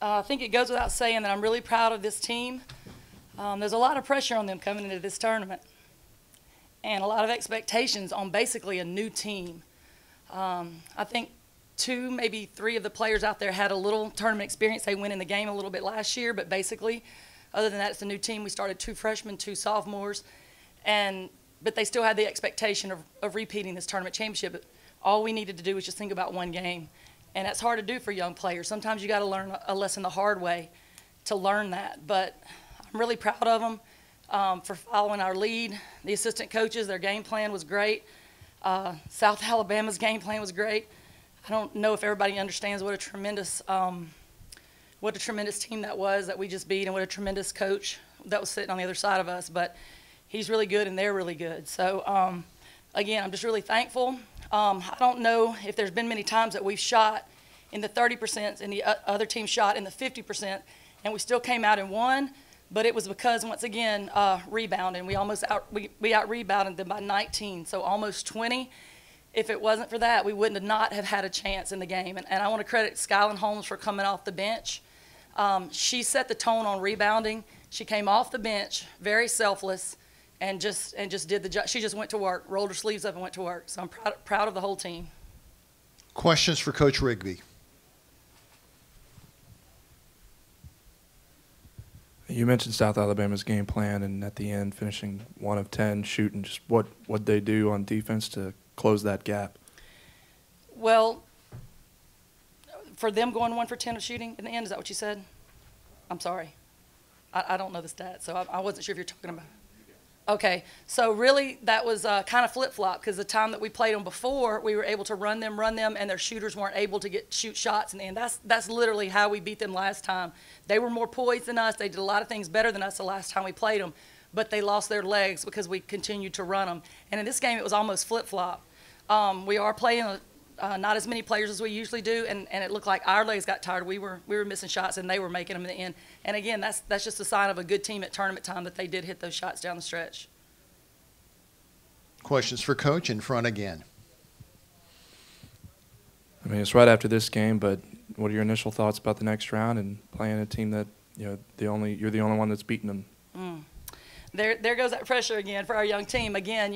I think it goes without saying that I'm really proud of this team. There's a lot of pressure on them coming into this tournament and a lot of expectations on basically a new team. I think 2, maybe 3 of the players out there had a little tournament experience. They went in the game a little bit last year, but basically, other than that, it's a new team. We started 2 freshmen, 2 sophomores, but they still had the expectation of repeating this tournament championship. But all we needed to do was just think about one game, and that's hard to do for young players. Sometimes you got to learn a lesson the hard way to learn that. But I'm really proud of them for following our lead. The assistant coaches, their game plan was great. South Alabama's game plan was great. I don't know if everybody understands what a tremendous team that was that we just beat, and what a tremendous coach that was sitting on the other side of us. But he's really good, and they're really good. So, again, I'm just really thankful. I don't know if there's been many times that we've shot in the 30% and the other team shot in the 50%, and we still came out and won. But it was because, once again, rebounding. We out-rebounded them by 19, so almost 20. If it wasn't for that, we wouldn't not have had a chance in the game. And I want to credit Skyland Holmes for coming off the bench. She set the tone on rebounding. She came off the bench, very selfless, and just did the job. She just went to work, rolled her sleeves up and went to work. So I'm proud of the whole team. Questions for Coach Rigby? You mentioned South Alabama's game plan, and at the end finishing 1 of 10 shooting. Just what they do on defense to close that gap? Well, for them going 1 for 10 of shooting in the end, is that what you said? I'm sorry. I don't know the stats, so I wasn't sure if you're talking about. Okay, so really that was kind of flip-flop, because the time that we played them before, we were able to run them, and their shooters weren't able to shoot shots in the end. That's literally how we beat them last time. They were more poised than us. They did a lot of things better than us the last time we played them, but they lost their legs because we continued to run them. And in this game, it was almost flip-flop. We are playing not as many players as we usually do, and it looked like our legs got tired. We were missing shots, and they were making them in the end. And again, that's just a sign of a good team at tournament time, that they did hit those shots down the stretch. Questions for Coach in front again? I mean, it's right after this game, but what are your initial thoughts about the next round and playing a team that you're the only one that's beaten them? There goes that pressure again for our young team. Again,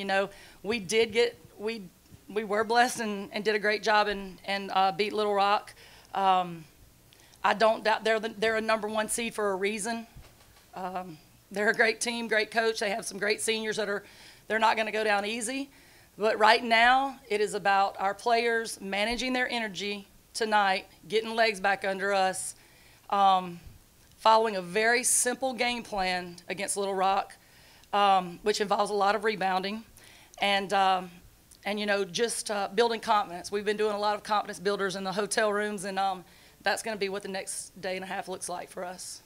we were blessed and did a great job and beat Little Rock. I don't doubt they're a #1 seed for a reason. They're a great team, great coach. They have some great seniors they're not going to go down easy. But right now, it is about our players managing their energy tonight, getting legs back under us, following a very simple game plan against Little Rock, which involves a lot of rebounding, and just building confidence. We've been doing a lot of confidence builders in the hotel rooms, and that's going to be what the next day and a half looks like for us.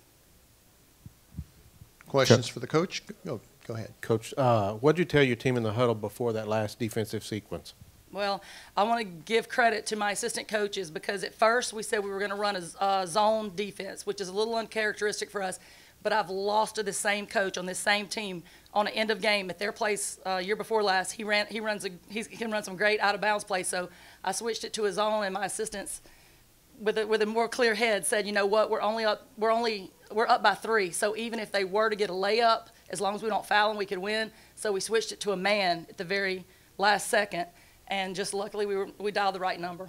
Questions for the coach? Go ahead. Coach, what did you tell your team in the huddle before that last defensive sequence? Well, I want to give credit to my assistant coaches, because at first we said we were going to run a zone defense, which is a little uncharacteristic for us. But I've lost to the same coach on this same team on an end of game at their place year before last. He can run some great out of bounds plays. So I switched it to a zone, and my assistants, with a more clear head, said, you know what, we're up by 3. So even if they were to get a layup, as long as we don't foul them, we could win. So we switched it to a man at the very last second, and just luckily we dialed the right number.